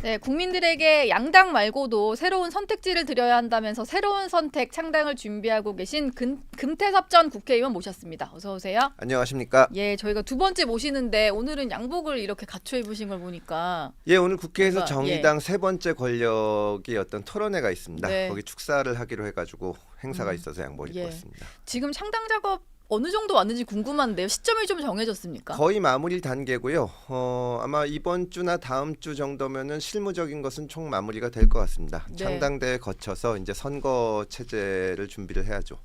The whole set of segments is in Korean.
네, 국민들에게 양당 말고도 새로운 선택지를 드려야 한다면서 새로운 선택 창당을 준비하고 계신 금태섭 전 국회의원 모셨습니다. 어서 오세요. 안녕하십니까? 예, 저희가 두 번째 모시는데 오늘은 양복을 이렇게 갖춰 입으신 걸 보니까 예, 오늘 국회에서 뭔가, 정의당 세 번째 권력이 어떤 토론회가 있습니다. 네. 거기 축사를 하기로 해가지고 행사가 있어서 양복 입고 예. 왔습니다. 지금 창당 작업 어느 정도 왔는지 궁금한데요. 시점이 좀 정해졌습니까? 거의 마무리 단계고요. 아마 이번 주나 다음 주 정도면은 실무적인 것은 총 마무리가 될 것 같습니다. 네. 창당대에 거쳐서 이제 선거 체제를 준비를 해야죠.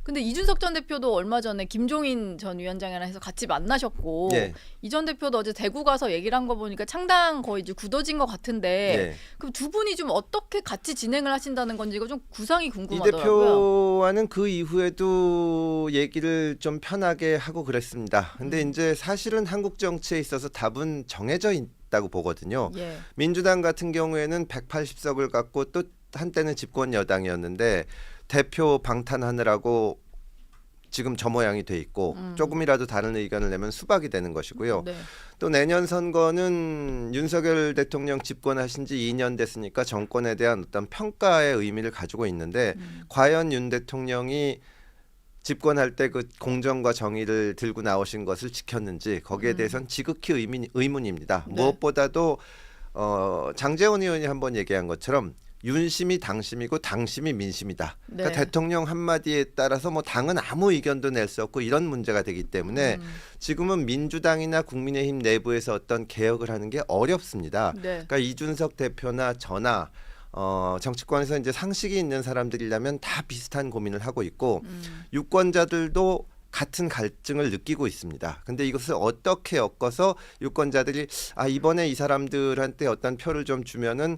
근데 이준석 전 대표도 얼마 전에 김종인 전 위원장이랑 해서 같이 만나셨고 예. 이 전 대표도 어제 대구 가서 얘기를 한 거 보니까 창당 거의 이제 굳어진 것 같은데 예. 그럼 두 분이 좀 어떻게 같이 진행을 하신다는 건지 이거 좀 구상이 이 궁금하더라고요. 대표와는 그 이후에도 얘기를 좀 편하게 하고 그랬습니다. 근데 이제 사실은 한국 정치에 있어서 답은 정해져 있다고 보거든요. 예. 민주당 같은 경우에는 180석을 갖고 또 한때는 집권 여당이었는데 대표 방탄하느라고 지금 저 모양이 돼 있고 조금이라도 다른 의견을 내면 수박이 되는 것이고요. 네. 또 내년 선거는 윤석열 대통령 집권하신 지 2년 됐으니까 정권에 대한 어떤 평가의 의미를 가지고 있는데 과연 윤 대통령이 집권할 때 그 공정과 정의를 들고 나오신 것을 지켰는지 거기에 대해서는 지극히 의문입니다. 네. 무엇보다도 장제원 의원이 한번 얘기한 것처럼 윤심이 당심이고 당심이 민심이다. 그러니까 네. 대통령 한마디에 따라서 뭐 당은 아무 의견도 낼 수 없고 이런 문제가 되기 때문에 지금은 민주당이나 국민의힘 내부에서 어떤 개혁을 하는 게 어렵습니다. 네. 그러니까 이준석 대표나 저나 정치권에서 이제 상식이 있는 사람들이라면 다 비슷한 고민을 하고 있고 유권자들도 같은 갈증을 느끼고 있습니다. 근데 이것을 어떻게 엮어서 유권자들이 이번에 이 사람들한테 어떤 표를 좀 주면은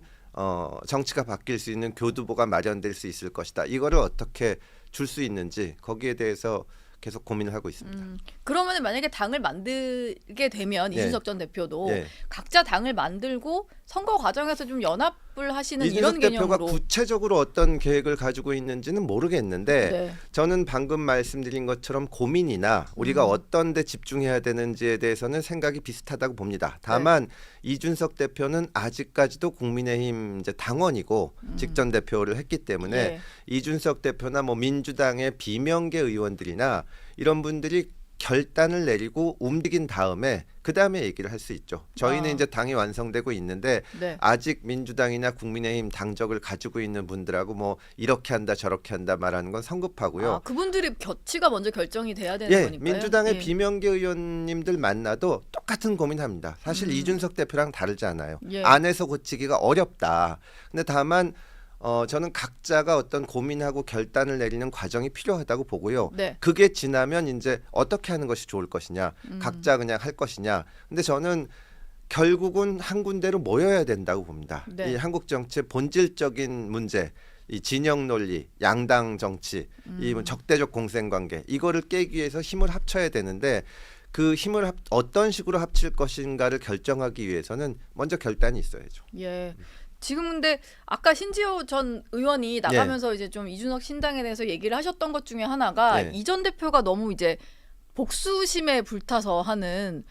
정치가 바뀔 수 있는 교두보가 마련될 수 있을 것이다. 이거를 어떻게 줄 수 있는지 거기에 대해서 계속 고민을 하고 있습니다. 그러면 만약에 당을 만들게 되면 예. 이준석 전 대표도 예. 각자 당을 만들고 선거 과정에서 좀 연합을 하시는 이런 이준석 대표가 개념으로 구체적으로 어떤 계획을 가지고 있는지는 모르겠는데 네. 저는 방금 말씀드린 것처럼 고민이나 우리가 어떤 데 집중해야 되는지에 대해서는 생각이 비슷하다고 봅니다. 다만 이준석 대표는 아직까지도 국민의힘 이제 당원이고 직전 대표를 했기 때문에 예. 이준석 대표나 뭐 민주당의 비명계 의원들이나 이런 분들이 결단을 내리고 움직인 다음에 그 다음에 얘기를 할 수 있죠. 저희는 이제 당이 완성되고 있는데 네. 아직 민주당이나 국민의힘 당적을 가지고 있는 분들하고 뭐 이렇게 한다 저렇게 한다 말하는 건 성급하고요. 그분들이 겨치가 먼저 결정이 돼야 되는 예, 거니까요. 민주당의 예. 비명계 의원님들 만나도 똑같은 고민합니다. 사실 이준석 대표랑 다르지 않아요. 예. 안에서 고치기가 어렵다. 근데 다만 저는 각자가 어떤 고민하고 결단을 내리는 과정이 필요하다고 보고요. 네. 그게 지나면 이제 어떻게 하는 것이 좋을 것이냐, 각자 그냥 할 것이냐. 근데 저는 결국은 한 군데로 모여야 된다고 봅니다. 네. 이 한국 정치의 본질적인 문제, 이 진영 논리, 양당 정치, 이 적대적 공생 관계 이거를 깨기 위해서 힘을 합쳐야 되는데 그 힘을 어떤 식으로 합칠 것인가를 결정하기 위해서는 먼저 결단이 있어야죠. 예. 지금 근데 아까 신지호 전 의원이 나가면서 이제 좀 이준석 신당에 대해서 얘기를 하셨던 것 중에 하나가 예. 이 전 대표가 너무 이제 복수심에 불타서 하는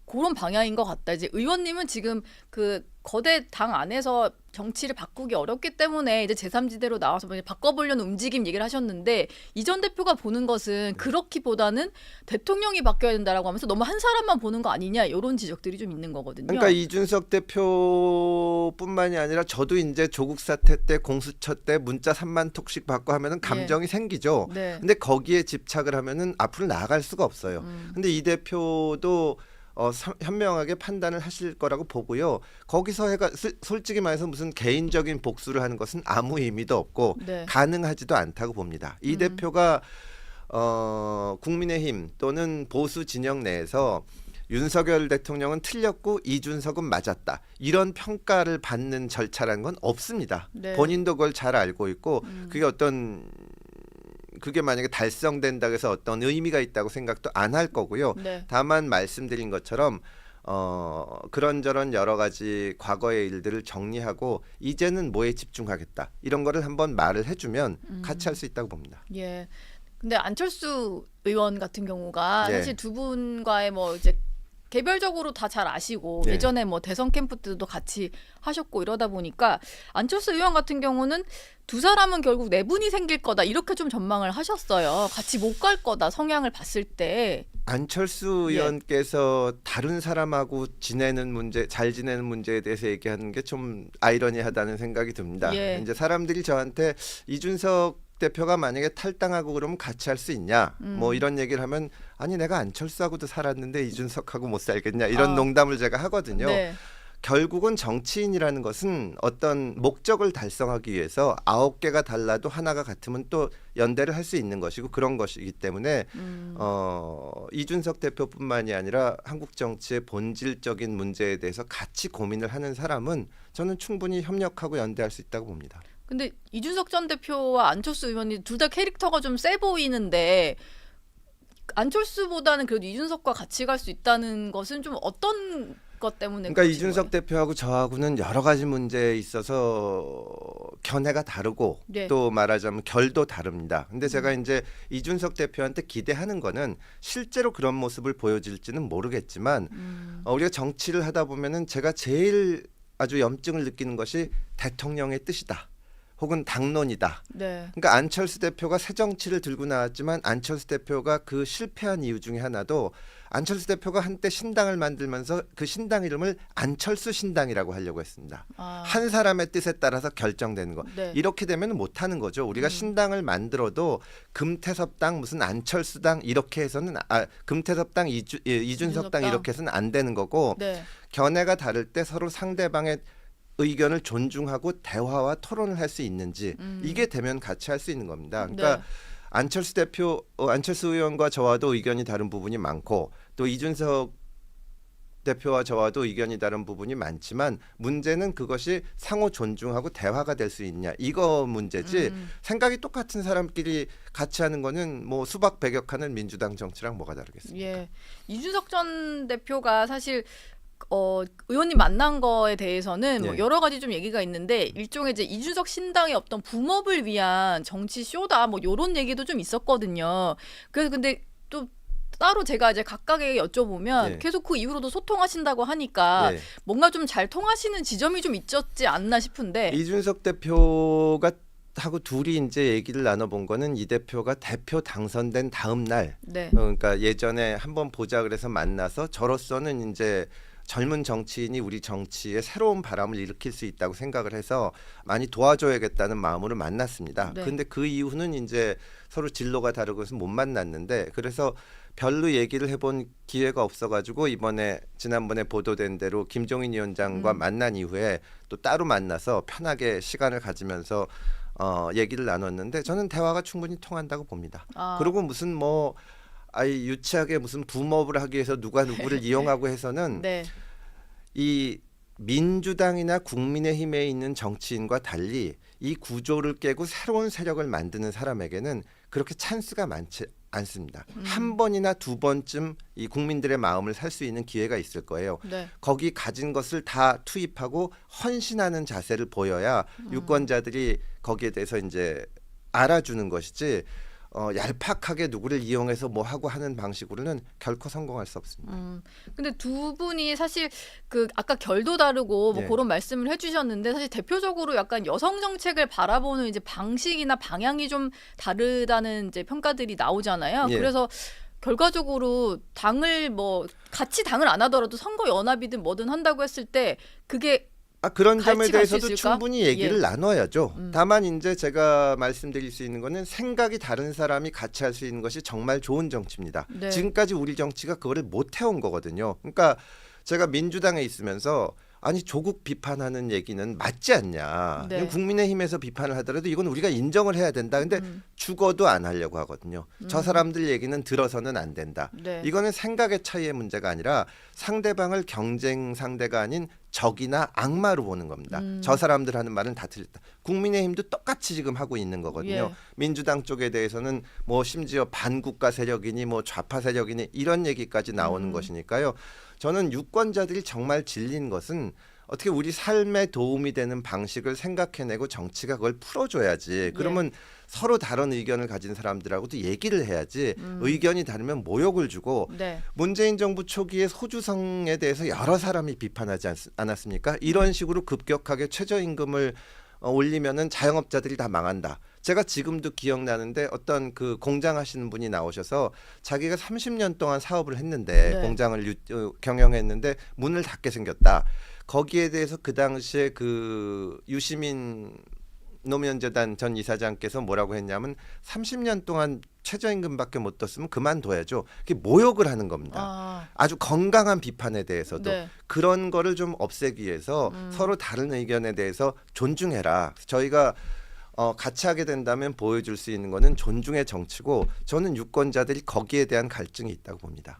그런 방향인 것 같다. 이제 의원님은 지금 그 거대 당 안에서 정치를 바꾸기 어렵기 때문에 이제 제3지대로 나와서 뭐 바꿔보려는 움직임 얘기를 하셨는데 이 전 대표가 보는 것은 그렇기보다는 대통령이 바뀌어야 된다라고 하면서 너무 한 사람만 보는 거 아니냐 이런 지적들이 좀 있는 거거든요. 그러니까 이준석 대표뿐만이 아니라 저도 이제 조국 사태 때 공수처 때 문자 3만 톡씩 받고 하면은 감정이 생기죠. 네. 근데 거기에 집착을 하면은 앞으로 나아갈 수가 없어요. 근데 이 대표도 현명하게 판단을 하실 거라고 보고요. 거기서 솔직히 말해서 무슨 개인적인 복수를 하는 것은 아무 의미도 없고 네. 가능하지도 않다고 봅니다. 이 대표가 국민의힘 또는 보수 진영 내에서 윤석열 대통령은 틀렸고 이준석은 맞았다. 이런 평가를 받는 절차라는 건 없습니다. 네. 본인도 그걸 잘 알고 있고 그게 만약에 달성된다고 해서 어떤 의미가 있다고 생각도 안 할 거고요. 네. 다만 말씀드린 것처럼 그런저런 여러 가지 과거의 일들을 정리하고 이제는 뭐에 집중하겠다. 이런 거를 한번 말을 해주면 같이 할 수 있다고 봅니다. 예. 근데 안철수 의원 같은 경우가 예. 사실 두 분과의 뭐 이제 개별적으로 다 잘 아시고 네. 예전에 뭐 대선 캠프 때도 같이 하셨고 이러다 보니까 안철수 의원 같은 경우는 두 사람은 결국 내분이 생길 거다 이렇게 좀 전망을 하셨어요. 같이 못 갈 거다 성향을 봤을 때. 안철수 예. 의원께서 다른 사람하고 지내는 문제, 잘 지내는 문제에 대해서 얘기하는 게 좀 아이러니하다는 생각이 듭니다. 예. 이제 사람들이 저한테 이준석 대표가 만약에 탈당하고 그러면 같이 할 수 있냐, 뭐 이런 얘기를 하면 아니 내가 안철수하고도 살았는데 이준석하고 못 살겠냐 이런 농담을 제가 하거든요. 네. 결국은 정치인이라는 것은 어떤 목적을 달성하기 위해서 9개가 달라도 하나가 같으면 또 연대를 할 수 있는 것이고 그런 것이기 때문에 이준석 대표뿐만이 아니라 한국 정치의 본질적인 문제에 대해서 같이 고민을 하는 사람은 저는 충분히 협력하고 연대할 수 있다고 봅니다. 근데 이준석 전 대표와 안철수 의원이 둘 다 캐릭터가 좀 세 보이는데 안철수보다는 그래도 이준석과 같이 갈 수 있다는 것은 좀 어떤 것 때문에 그러니까 그러신 이준석 거예요? 대표하고 저하고는 여러 가지 문제에 있어서 견해가 다르고 네. 또 말하자면 결도 다릅니다. 근데 제가 이제 이준석 대표한테 기대하는 거는 실제로 그런 모습을 보여줄지는 모르겠지만 우리가 정치를 하다 보면은 제가 제일 아주 염증을 느끼는 것이 대통령의 뜻이다. 혹은 당론이다. 네. 그러니까 안철수 대표가 새 정치를 들고 나왔지만 안철수 대표가 그 실패한 이유 중에 하나도 안철수 대표가 한때 신당을 만들면서 그 신당 이름을 안철수 신당이라고 하려고 했습니다. 아, 한 사람의 뜻에 따라서 결정되는 거. 네. 이렇게 되면 못하는 거죠. 우리가 신당을 만들어도 금태섭당 무슨 안철수당 이렇게 해서는 금태섭당 이준석당 이렇게 해서는 안 되는 거고 네. 견해가 다를 때 서로 상대방의 의견을 존중하고 대화와 토론을 할 수 있는지 이게 되면 같이 할 수 있는 겁니다. 그러니까 네. 안철수 의원과 저와도 의견이 다른 부분이 많고 또 이준석 대표와 저와도 의견이 다른 부분이 많지만 문제는 그것이 상호 존중하고 대화가 될 수 있냐 이거 문제지 생각이 똑같은 사람끼리 같이 하는 거는 뭐 수박 배격하는 민주당 정치랑 뭐가 다르겠습니까? 예. 이준석 전 대표가 사실 의원님 만난 거에 대해서는 뭐 예. 여러 가지 좀 얘기가 있는데 일종의 이제 이준석 신당의 어떤 붐업을 위한 정치 쇼다 뭐 요런 얘기도 좀 있었거든요. 그래서 근데 또 따로 제가 이제 각각에게 여쭤보면 예. 계속 그 이후로도 소통하신다고 하니까 네. 뭔가 좀 잘 통하시는 지점이 좀 있었지 않나 싶은데. 이준석 대표가 하고 둘이 이제 얘기를 나눠본 거는 이 대표가 대표 당선된 다음 날 네. 그러니까 예전에 한번 보자 그래서 만나서 저로서는 이제 젊은 정치인이 우리 정치에 새로운 바람을 일으킬 수 있다고 생각을 해서 많이 도와줘야겠다는 마음으로 만났습니다. 네. 근데 그 이후는 이제 서로 진로가 다르고 해서 못 만났는데 그래서 별로 얘기를 해본 기회가 없어가지고 지난번에 보도된 대로 김종인 위원장과 만난 이후에 또 따로 만나서 편하게 시간을 가지면서 얘기를 나눴는데 저는 대화가 충분히 통한다고 봅니다. 아. 그리고 무슨 뭐 유치하게 무슨 붐업을 하기 위해서 누가 누구를 이용하고 해서는 네. 이 민주당이나 국민의힘에 있는 정치인과 달리 이 구조를 깨고 새로운 세력을 만드는 사람에게는 그렇게 찬스가 많지 않습니다. 한 번이나 두 번쯤 이 국민들의 마음을 살 수 있는 기회가 있을 거예요. 네. 거기 가진 것을 다 투입하고 헌신하는 자세를 보여야 유권자들이 거기에 대해서 이제 알아주는 것이지 얄팍하게 누구를 이용해서 뭐 하고 하는 방식으로는 결코 성공할 수 없습니다. 근데 두 분이 사실 그 아까 결도 다르고 뭐 예. 그런 말씀을 해주셨는데 사실 대표적으로 약간 여성 정책을 바라보는 이제 방식이나 방향이 좀 다르다는 이제 평가들이 나오잖아요. 예. 그래서 결과적으로 당을 뭐 같이 당을 안 하더라도 선거 연합이든 뭐든 한다고 했을 때 그게 그런 점에 같이 갈수 대해서도 있을까? 충분히 얘기를 예. 나눠야죠. 다만 이제 제가 말씀드릴 수 있는 거는 생각이 다른 사람이 같이 할 수 있는 것이 정말 좋은 정치입니다. 네. 지금까지 우리 정치가 그거를 못 해온 거거든요. 그러니까 제가 민주당에 있으면서 아니 조국 비판하는 얘기는 맞지 않냐. 네. 국민의힘에서 비판을 하더라도 이건 우리가 인정을 해야 된다. 근데 죽어도 안 하려고 하거든요. 저 사람들 얘기는 들어서는 안 된다. 네. 이거는 생각의 차이의 문제가 아니라 상대방을 경쟁 상대가 아닌 적이나 악마로 보는 겁니다. 저 사람들 하는 말은 다 틀렸다. 국민의힘도 똑같이 지금 하고 있는 거거든요. 예. 민주당 쪽에 대해서는 뭐 심지어 반국가 세력이니 뭐 좌파 세력이니 이런 얘기까지 나오는 것이니까요. 저는 유권자들이 정말 질린 것은 어떻게 우리 삶에 도움이 되는 방식을 생각해내고 정치가 그걸 풀어줘야지. 그러면 서로 다른 의견을 가진 사람들하고도 얘기를 해야지. 의견이 다르면 모욕을 주고 네. 문재인 정부 초기에 소주성에 대해서 여러 사람이 비판하지 않았습니까? 이런 식으로 급격하게 최저임금을 올리면은 자영업자들이 다 망한다. 제가 지금도 기억나는데 어떤 그 공장 하시는 분이 나오셔서 자기가 30년 동안 사업을 했는데 네. 공장을 경영했는데 문을 닫게 생겼다. 거기에 대해서 그 당시에 그 유시민 노무현재단 전 이사장께서 뭐라고 했냐면 30년 동안 최저임금밖에 못 떴으면 그만둬야죠. 그게 모욕을 하는 겁니다. 아주 건강한 비판에 대해서도 네. 그런 거를 좀 없애기 위해서 서로 다른 의견에 대해서 존중해라. 저희가 같이 하게 된다면 보여줄 수 있는 거는 존중의 정치고 저는 유권자들이 거기에 대한 갈증이 있다고 봅니다.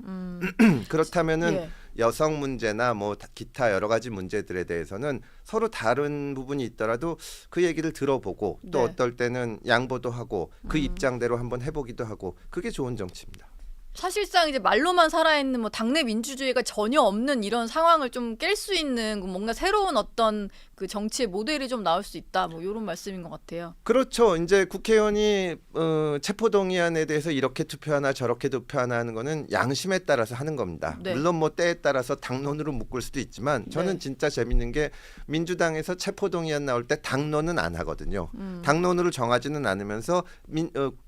그렇다면은 예. 여성 문제나 뭐 기타 여러 가지 문제들에 대해서는 서로 다른 부분이 있더라도 그 얘기를 들어보고 또 네. 어떨 때는 양보도 하고 그 입장대로 한번 해보기도 하고 그게 좋은 정치입니다. 사실상 이제 말로만 살아있는 뭐 당내 민주주의가 전혀 없는 이런 상황을 좀 깰 수 있는 뭔가 새로운 어떤 그 정치의 모델이 좀 나올 수 있다. 뭐 이런 말씀인 것 같아요. 그렇죠. 이제 국회의원이 체포동의안에 대해서 이렇게 투표하나 저렇게 투표하나 하는 거는 양심에 따라서 하는 겁니다. 네. 물론 뭐 때에 따라서 당론으로 묶을 수도 있지만 저는 네. 진짜 재밌는 게 민주당에서 체포동의안 나올 때 당론은 안 하거든요. 당론으로 정하지는 않으면서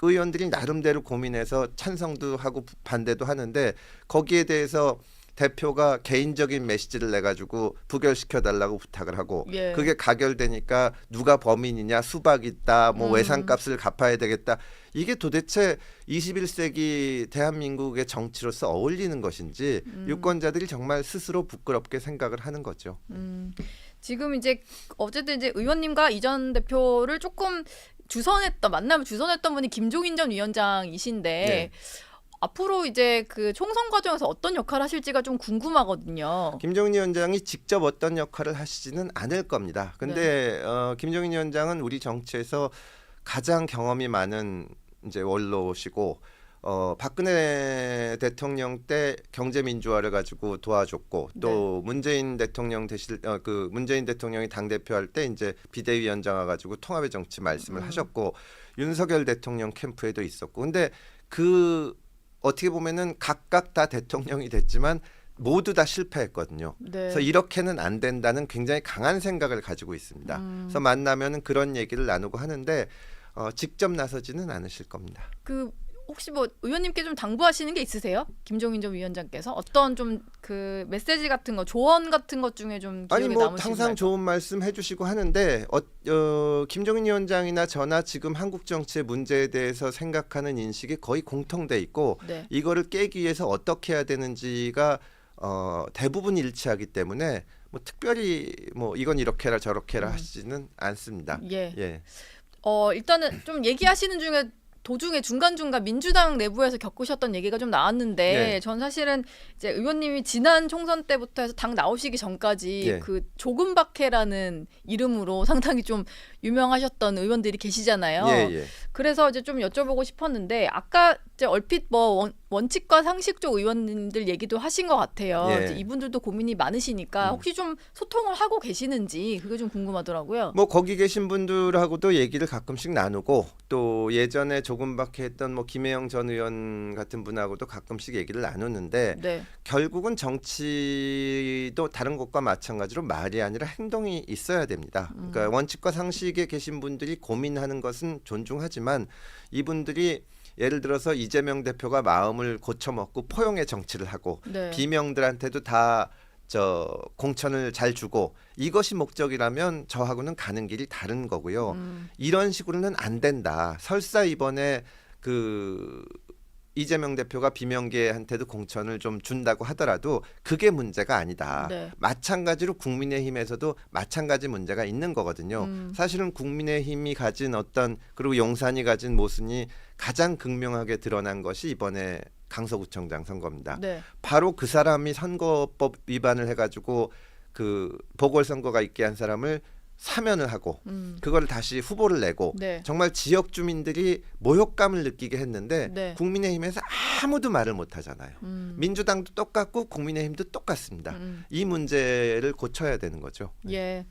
의원들이 나름대로 고민해서 찬성도 하고 반대도 하는데 거기에 대해서 대표가 개인적인 메시지를 내가지고 부결시켜달라고 부탁을 하고 예. 그게 가결되니까 누가 범인이냐 수박 있다 뭐 외상값을 갚아야 되겠다 이게 도대체 21세기 대한민국의 정치로서 어울리는 것인지 유권자들이 정말 스스로 부끄럽게 생각을 하는 거죠. 지금 이제 어쨌든 이제 의원님과 이 전 대표를 조금 만남을 주선했던 분이 김종인 전 위원장이신데 네. 앞으로 이제 그 총선 과정에서 어떤 역할을 하실지가 좀 궁금하거든요. 김종인 위원장이 직접 어떤 역할을 하시지는 않을 겁니다. 근데 김종인 위원장은 우리 정치에서 가장 경험이 많은 이제 원로시고 박근혜 대통령 때 경제 민주화를 가지고 도와줬고 또 문재인 대통령 문재인 대통령이 당 대표할 때 이제 비대위원장 와가지고 통합의 정치 말씀을 하셨고 윤석열 대통령 캠프에도 있었고 근데 어떻게 보면은 각각 다 대통령이 됐지만 모두 다 실패했거든요. 네. 그래서 이렇게는 안 된다는 굉장히 강한 생각을 가지고 있습니다. 그래서 만나면은 그런 얘기를 나누고 하는데 직접 나서지는 않으실 겁니다. 그 혹시 뭐 의원님께 좀 당부하시는 게 있으세요? 김종인 전 위원장께서 어떤 좀 그 메시지 같은 거, 조언 같은 것 중에 좀 기억에 아니 뭐 남으시는 항상 말씀? 좋은 말씀 해주시고 하는데 김종인 위원장이나 저나 지금 한국 정치의 문제에 대해서 생각하는 인식이 거의 공통돼 있고 네. 이거를 깨기 위해서 어떻게 해야 되는지가 대부분 일치하기 때문에 뭐 특별히 뭐 이건 이렇게 해라 저렇게 해라 하시지는 않습니다. 예. 예. 일단은 좀 얘기하시는 중에 도중에 중간중간 민주당 내부에서 겪으셨던 얘기가 좀 나왔는데 네. 전 사실은 이제 의원님이 지난 총선 때부터 해서 당 나오시기 전까지 예. 그 조금박해라는 이름으로 상당히 좀 유명하셨던 의원들이 계시잖아요. 예, 예. 그래서 이제 좀 여쭤보고 싶었는데 아까 이제 얼핏 뭐 원칙과 상식 쪽 의원님들 얘기도 하신 것 같아요. 예. 이제 이분들도 고민이 많으시니까 혹시 좀 소통을 하고 계시는지 그게 좀 궁금하더라고요. 뭐 거기 계신 분들하고도 얘기를 가끔씩 나누고 또 예전에 조금밖에 했던 뭐 김혜영 전 의원 같은 분하고도 가끔씩 얘기를 나누는데 네. 결국은 정치도 다른 것과 마찬가지로 말이 아니라 행동이 있어야 됩니다. 그러니까 원칙과 상식에 계신 분들이 고민하는 것은 존중하지만 이분들이 예를 들어서 이재명 대표가 마음을 고쳐먹고 포용의 정치를 하고 네. 비명들한테도 다 공천을 잘 주고 이것이 목적이라면 저하고는 가는 길이 다른 거고요. 이런 식으로는 안 된다. 설사 이번에 이재명 대표가 비명계한테도 공천을 좀 준다고 하더라도 그게 문제가 아니다. 네. 마찬가지로 국민의힘에서도 마찬가지 문제가 있는 거거든요. 사실은 국민의힘이 가진 그리고 용산이 가진 모순이 가장 극명하게 드러난 것이 이번에 강서구청장 선거입니다. 네. 바로 그 사람이 선거법 위반을 해가지고 그 보궐선거가 있게 한 사람을 사면을 하고 그거를 다시 후보를 내고 네. 정말 지역 주민들이 모욕감을 느끼게 했는데 네. 국민의힘에서 아무도 말을 못 하잖아요. 민주당도 똑같고 국민의힘도 똑같습니다. 이 문제를 고쳐야 되는 거죠. 예.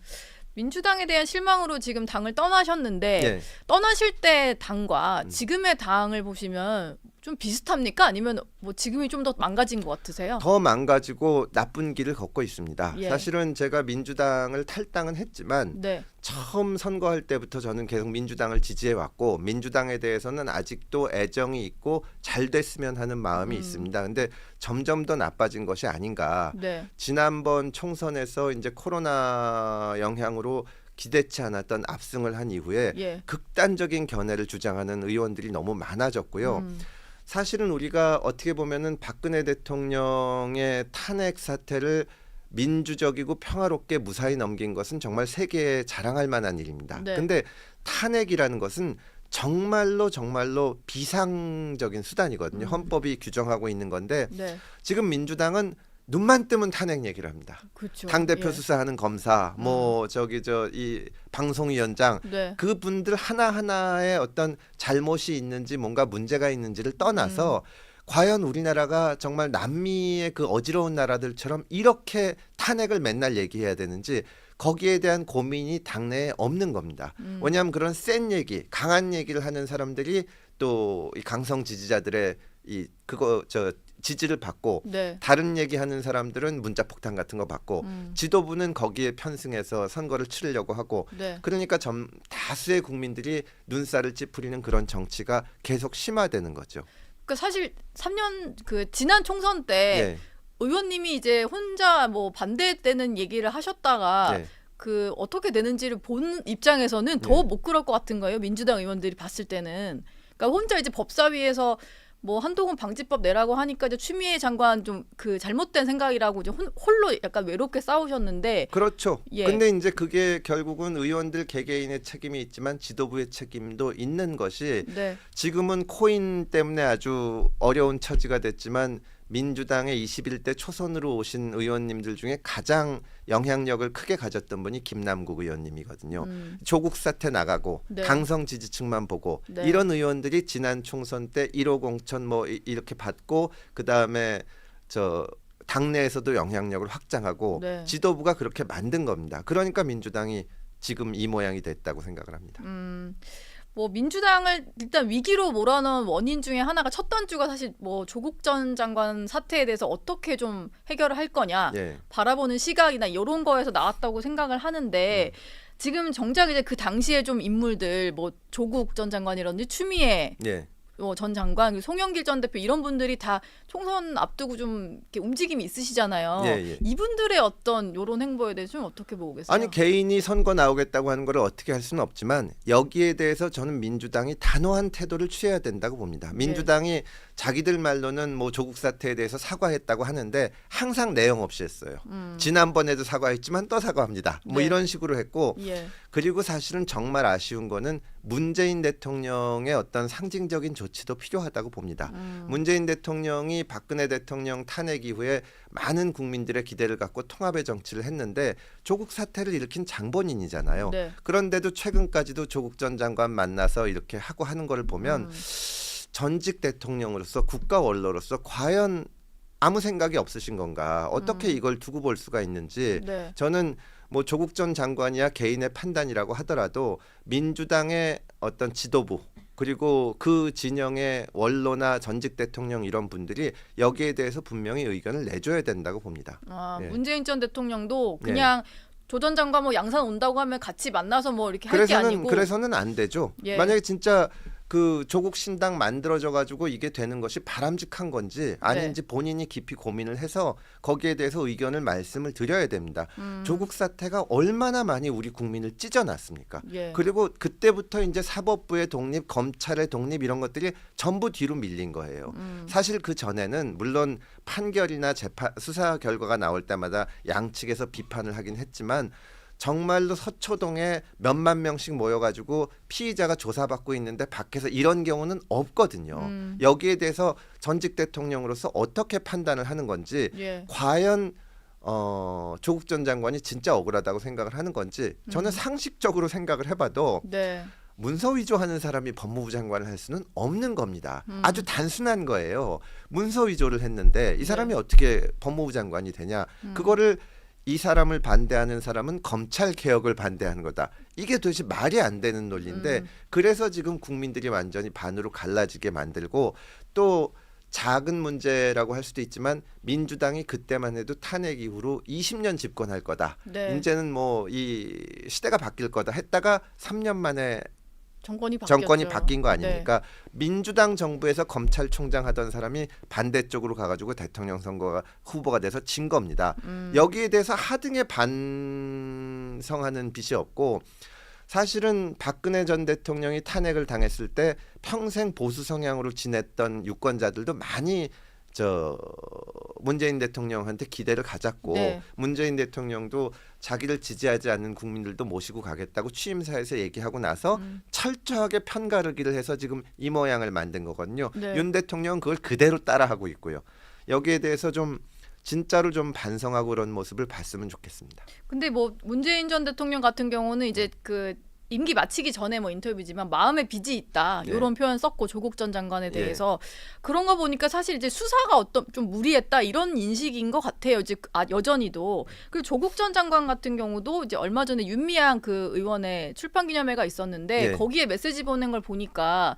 민주당에 대한 실망으로 지금 당을 떠나셨는데 예. 떠나실 때 당과 지금의 당을 보시면 좀 비슷합니까? 아니면 뭐 지금이 좀 더 망가진 것 같으세요? 더 망가지고 나쁜 길을 걷고 있습니다. 예. 사실은 제가 민주당을 탈당은 했지만 네. 처음 선거할 때부터 저는 계속 민주당을 지지해 왔고 민주당에 대해서는 아직도 애정이 있고 잘 됐으면 하는 마음이 있습니다. 근데 점점 더 나빠진 것이 아닌가. 네. 지난번 총선에서 이제 코로나 영향으로 기대치 않았던 압승을 한 이후에 예. 극단적인 견해를 주장하는 의원들이 너무 많아졌고요. 사실은 우리가 어떻게 보면은 박근혜 대통령의 탄핵 사태를 민주적이고 평화롭게 무사히 넘긴 것은 정말 세계에 자랑할 만한 일입니다. 네. 근데 탄핵이라는 것은 정말로 비상적인 수단이거든요. 헌법이 규정하고 있는 건데 네. 지금 민주당은 눈만 뜨면 탄핵 얘기를 합니다. 그렇죠. 당 대표 예. 수사하는 검사, 뭐 이 방송위원장 네. 그분들 하나하나의 어떤 잘못이 있는지 뭔가 문제가 있는지를 떠나서 과연 우리나라가 정말 남미의 그 어지러운 나라들처럼 이렇게 탄핵을 맨날 얘기해야 되는지 거기에 대한 고민이 당내에 없는 겁니다. 왜냐하면 그런 센 얘기, 강한 얘기를 하는 사람들이 또 이 강성 지지자들의 지지를 받고 네. 다른 얘기하는 사람들은 문자 폭탄 같은 거 받고 지도부는 거기에 편승해서 선거를 치르려고 하고 네. 그러니까 다수의 국민들이 눈살을 찌푸리는 그런 정치가 계속 심화되는 거죠. 그 사실 3년 그 지난 총선 때 예. 의원님이 이제 혼자 뭐 반대되는 얘기를 하셨다가 예. 그 어떻게 되는지를 본 입장에서는 더 못 그럴 것 같은 거예요. 민주당 의원들이 봤을 때는. 그러니까 혼자 이제 법사위에서 뭐 한동훈 방지법 내라고 하니까 이제 추미애 장관 좀 그 잘못된 생각이라고 이제 홀로 약간 외롭게 싸우셨는데 그렇죠. 예. 근데 이제 그게 결국은 의원들 개개인의 책임이 있지만 지도부의 책임도 있는 것이 네. 지금은 코인 때문에 아주 어려운 처지가 됐지만 민주당의 21대 초선으로 오신 의원님들 중에 가장 영향력을 크게 가졌던 분이 김남국 의원님이거든요. 조국 사태 나가고 네. 강성 지지층만 보고 네. 이런 의원들이 지난 총선 때 1호 공천 뭐 이렇게 받고 그다음에 당내에서도 영향력을 확장하고 네. 지도부가 그렇게 만든 겁니다. 그러니까 민주당이 지금 이 모양이 됐다고 생각을 합니다. 뭐 민주당을 일단 위기로 몰아넣은 원인 중에 하나가 첫 단추가 사실 뭐 조국 전 장관 사태에 대해서 어떻게 좀 해결을 할 거냐 예. 바라보는 시각이나 이런 거에서 나왔다고 생각을 하는데 지금 정작 이제 그 당시에 좀 인물들 뭐 조국 전 장관이라든지 추미애 예. 전 장관, 송영길 전 대표 이런 분들이 다 총선 앞두고 좀 이렇게 움직임이 있으시잖아요. 예, 예. 이분들의 어떤 이런 행보에 대해서 좀 어떻게 보고 계세요? 아니 개인이 선거 나오겠다고 하는 걸 어떻게 할 수는 없지만 여기에 대해서 저는 민주당이 단호한 태도를 취해야 된다고 봅니다. 민주당이 자기들 말로는 뭐 조국 사태에 대해서 사과했다고 하는데 항상 내용 없이 했어요. 지난번에도 사과했지만 또 사과합니다. 뭐 네. 이런 식으로 했고 예. 그리고 사실은 정말 아쉬운 거는 문재인 대통령의 어떤 상징적인 조치도 필요하다고 봅니다. 문재인 대통령이 박근혜 대통령 탄핵 이후에 많은 국민들의 기대를 갖고 통합의 정치를 했는데 조국 사태를 일으킨 장본인이잖아요. 네. 그런데도 최근까지도 조국 전 장관 만나서 이렇게 하고 하는 거를 보면 전직 대통령으로서 국가 원로로서 과연 아무 생각이 없으신 건가? 어떻게 이걸 두고 볼 수가 있는지 네. 저는 뭐 조국 전 장관이야 개인의 판단이라고 하더라도 민주당의 어떤 지도부 그리고 그 진영의 원로나 전직 대통령 이런 분들이 여기에 대해서 분명히 의견을 내줘야 된다고 봅니다. 아, 예. 문재인 전 대통령도 그냥 조 전 장관 뭐 양산 온다고 하면 같이 만나서 뭐 이렇게 할 게 아니고 그래서는 안 되죠. 예. 만약에 진짜 그 조국 신당 만들어져 가지고 이게 되는 것이 바람직한 건지 아닌지 본인이 깊이 고민을 해서 거기에 대해서 의견을 말씀을 드려야 됩니다. 조국 사태가 얼마나 많이 우리 국민을 찢어놨습니까? 예. 그리고 그때부터 이제 사법부의 독립, 검찰의 독립 이런 것들이 전부 뒤로 밀린 거예요. 사실 그 전에는 물론 판결이나 수사 결과가 나올 때마다 양측에서 비판을 하긴 했지만 정말로 서초동에 몇만 명씩 모여가지고 피의자가 조사받고 있는데 밖에서 이런 경우는 없거든요. 여기에 대해서 전직 대통령으로서 어떻게 판단을 하는 건지 예. 과연 조국 전 장관이 진짜 억울하다고 생각을 하는 건지 저는 상식적으로 생각을 해봐도 네. 문서 위조하는 사람이 법무부 장관을 할 수는 없는 겁니다. 아주 단순한 거예요. 문서 위조를 했는데 이 사람이 어떻게 법무부 장관이 되냐. 그거를 이 사람을 반대하는 사람은 검찰 개혁을 반대하는 거다. 이게 도대체 말이 안 되는 논리인데 그래서 지금 국민들이 완전히 반으로 갈라지게 만들고 또 작은 문제라고 할 수도 있지만 민주당이 그때만 해도 탄핵 이후로 20년 집권할 거다. 네. 이제는 뭐 이 시대가 바뀔 거다 했다가 3년 만에 정권이 바뀐 거 아닙니까? 네. 민주당 정부에서 검찰총장 하던 사람이 반대쪽으로 가가지고 대통령 선거 후보가 돼서 진 겁니다. 여기에 대해서 하등의 반성하는 빛이 없고 사실은 박근혜 전 대통령이 탄핵을 당했을 때 평생 보수 성향으로 지냈던 유권자들도 많이 문재인 대통령한테 기대를 가졌고 네. 문재인 대통령도 자기를 지지하지 않는 국민들도 모시고 가겠다고 취임사에서 얘기하고 나서 철저하게 편가르기를 해서 지금 이 모양을 만든 거거든요. 네. 윤 대통령은 그걸 그대로 따라하고 있고요. 여기에 대해서 좀 진짜로 좀 반성하고 그런 모습을 봤으면 좋겠습니다. 근데 뭐 문재인 전 대통령 같은 경우는 이제 그 임기 마치기 전에 뭐 인터뷰지만 마음에 빚이 있다 이런 표현 썼고 조국 전 장관에 대해서 그런 거 보니까 사실 이제 수사가 어떤 좀 무리했다 이런 인식인 것 같아요. 이제 여전히도 그리고 조국 전 장관 같은 경우도 이제 얼마 전에 윤미향 그 의원의 출판 기념회가 있었는데 거기에 메시지 보낸 걸 보니까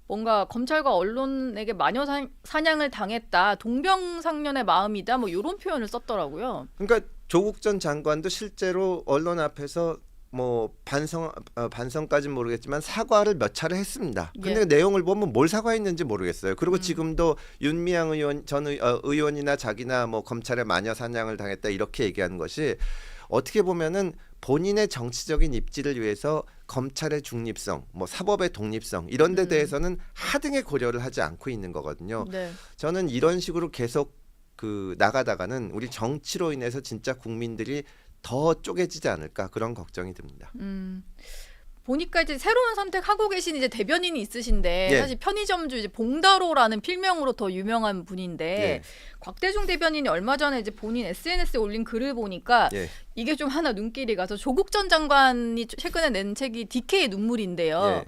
뭔가 검찰과 언론에게 마녀 사냥을 당했다 동병상련의 마음이다 뭐 이런 표현을 썼더라고요. 그러니까 조국 전 장관도 실제로 언론 앞에서 뭐 반성까지는 모르겠지만 사과를 몇 차례 했습니다. 근데 내용을 보면 뭘 사과했는지 모르겠어요. 그리고 지금도 윤미향 의원 전 의원이나 자기나 뭐 검찰의 마녀 사냥을 당했다 이렇게 얘기하는 것이 어떻게 보면은 본인의 정치적인 입지를 위해서 검찰의 중립성, 뭐 사법의 독립성 이런 데 대해서는 하등의 고려를 하지 않고 있는 거거든요. 네. 저는 이런 식으로 계속 나가다가는 우리 정치로 인해서 진짜 국민들이 더 쪼개지지 않을까 그런 걱정이 듭니다. 보니까 이제 새로운 선택하고 계신 이제 대변인이 있으신데 사실 편의점주 이제 봉다로라는 필명으로 더 유명한 분인데 곽대중 대변인이 얼마 전에 이제 본인 SNS에 올린 글을 보니까 이게 좀 하나 눈길이 가서 조국 전 장관이 최근에 낸 책이 DK의 눈물인데요.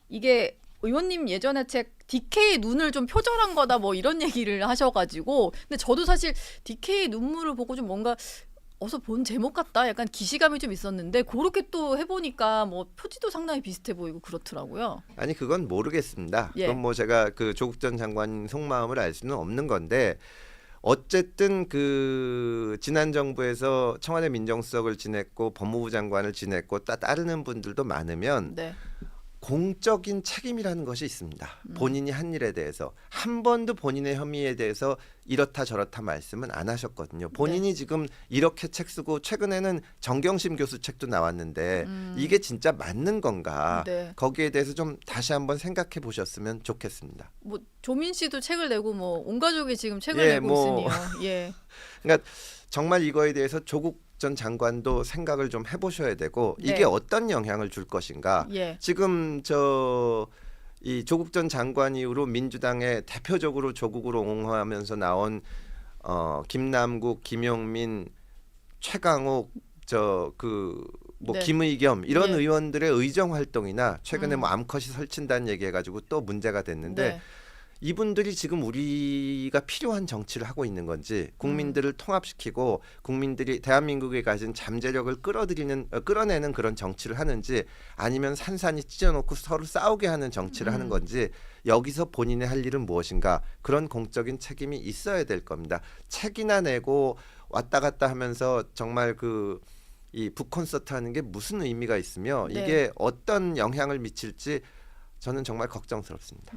이게 의원님 예전에 책 DK의 눈을 좀 표절한 거다 뭐 이런 얘기를 하셔가지고 근데 저도 사실 DK의 눈물을 보고 좀 뭔가 어서 본 제목 같다 약간 기시감이 좀 있었는데 그렇게 또 해보니까 뭐 표지도 상당히 비슷해 보이고 그렇더라고요. 아니 그건 모르겠습니다. 그건 뭐 제가 그 조국 전 장관 속마음을 알 수는 없는 건데 어쨌든 그 지난 정부에서 청와대 민정수석을 지냈고 법무부 장관을 지냈고 따르는 분들도 많으면 공적인 책임이라는 것이 있습니다. 본인이 한 일에 대해서 한 번도 본인의 혐의에 대해서 이렇다 저렇다 말씀은 안 하셨거든요. 본인이 지금 이렇게 책 쓰고 최근에는 정경심 교수 책도 나왔는데 이게 진짜 맞는 건가? 거기에 대해서 좀 다시 한번 생각해 보셨으면 좋겠습니다. 뭐 조민 씨도 책을 내고 뭐 온 가족이 지금 책을 내고 있으니요. 그러니까 정말 이거에 대해서 조국 전 장관도 생각을 좀 해보셔야 되고 이게 어떤 영향을 줄 것인가. 지금 이 조국 전 장관 이후로 민주당에 대표적으로 조국으로 옹호하면서 나온 김남국, 김용민, 최강욱, 김의겸 이런 의원들의 의정 활동이나 최근에 뭐 암컷이 설친다는 얘기해가지고 또 문제가 됐는데. 이분들이 지금 우리가 필요한 정치를 하고 있는 건지 국민들을 통합시키고 국민들이 대한민국에 가진 잠재력을 끌어내는 그런 정치를 하는지 아니면 산산이 찢어놓고 서로 싸우게 하는 정치를 하는 건지 여기서 본인의 할 일은 무엇인가 그런 공적인 책임이 있어야 될 겁니다. 책이나 내고 왔다 갔다 하면서 정말 이 북콘서트 하는 게 무슨 의미가 있으며 이게 어떤 영향을 미칠지 저는 정말 걱정스럽습니다.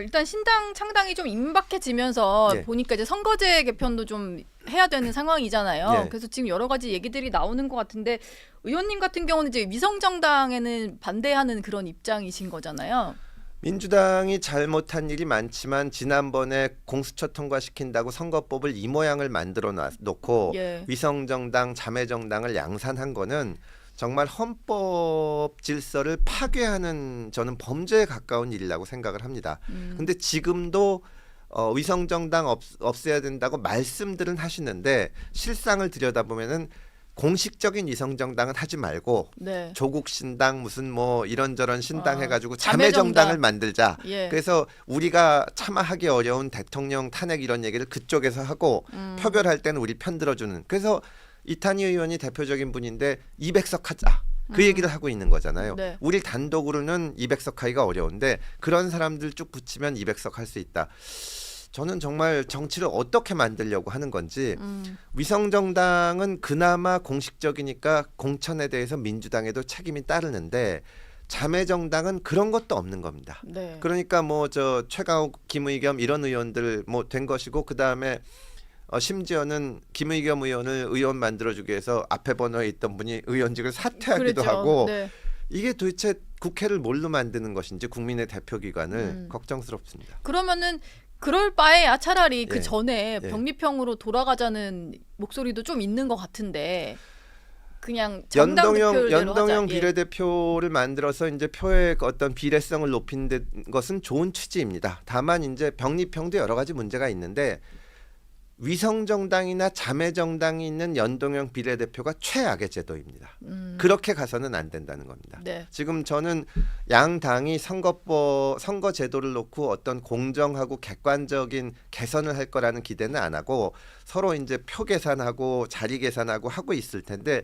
일단 신당 창당이 좀 임박해지면서 보니까 이제 선거제 개편도 좀 해야 되는 상황이잖아요. 그래서 지금 여러 가지 얘기들이 나오는 것 같은데 의원님 같은 경우는 이제 위성정당에는 반대하는 그런 입장이신 거잖아요. 민주당이 잘못한 일이 많지만 지난번에 공수처 통과시킨다고 선거법을 이 모양을 만들어 놓고 위성정당, 자매정당을 양산한 거는 정말 헌법 질서를 파괴하는 저는 범죄에 가까운 일이라고 생각을 합니다. 근데 지금도 위성정당 없애야 된다고 말씀들은 하시는데 실상을 들여다보면은 공식적인 위성정당은 하지 말고 네. 조국 신당 무슨 뭐 이런저런 신당 해가지고 자매정당. 자매정당을 만들자. 예. 그래서 우리가 참아하기 어려운 대통령 탄핵 이런 얘기를 그쪽에서 하고 표결할 때는 우리 편 들어주는. 그래서 이탄희 의원이 대표적인 분인데 200석 하자. 그 얘기를 하고 있는 거잖아요. 네. 우리 단독으로는 200석 하기가 어려운데 그런 사람들 쭉 붙이면 200석 할 수 있다. 저는 정말 정치를 어떻게 만들려고 하는 건지 위성정당은 그나마 공식적이니까 공천에 대해서 민주당에도 책임이 따르는데 자매정당은 그런 것도 없는 겁니다. 네. 그러니까 뭐 저 최강욱, 김의겸 이런 의원들 뭐 된 것이고 그 다음에 심지어는 김의겸 의원을 의원 만들어주기 위해서 앞에 번호에 있던 분이 의원직을 사퇴하기도 그랬죠. 하고 네. 이게 도대체 국회를 뭘로 만드는 것인지 국민의 대표기관을 걱정스럽습니다. 그러면은 그럴 바에야 차라리 예. 그 전에 예. 병립형으로 돌아가자는 목소리도 좀 있는 것 같은데 그냥 정당 연동형 대표대로 하자. 예. 비례대표를 만들어서 이제 표의 어떤 비례성을 높이는 것은 좋은 취지입니다. 다만 이제 병립형도 여러 가지 문제가 있는데 위성정당이나 자매정당이 있는 연동형 비례대표가 최악의 제도입니다. 그렇게 가서는 안 된다는 겁니다. 네. 지금 저는 양 당이 선거 제도를 놓고 어떤 공정하고 객관적인 개선을 할 거라는 기대는 안 하고 서로 이제 표 계산하고 자리 계산하고 하고 있을 텐데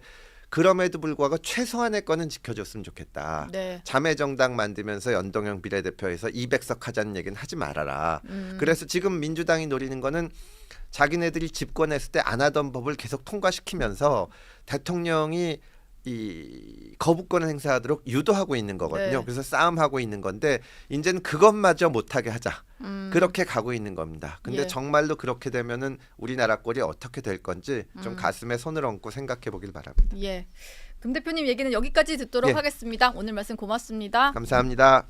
그럼에도 불구하고 최소한의 거는 지켜줬으면 좋겠다. 네. 자매정당 만들면서 연동형 비례대표에서 200석 하자는 얘기는 하지 말아라. 그래서 지금 민주당이 노리는 거는 자기네들이 집권했을 때 안 하던 법을 계속 통과시키면서 대통령이 이 거부권을 행사하도록 유도하고 있는 거거든요. 네. 그래서 싸움하고 있는 건데 이제는 그것마저 못하게 하자. 그렇게 가고 있는 겁니다. 근데 예. 정말로 그렇게 되면은 우리나라 꼴이 어떻게 될 건지 좀 가슴에 손을 얹고 생각해 보길 바랍니다. 예. 금 대표님 얘기는 여기까지 듣도록 예. 하겠습니다. 오늘 말씀 고맙습니다. 감사합니다.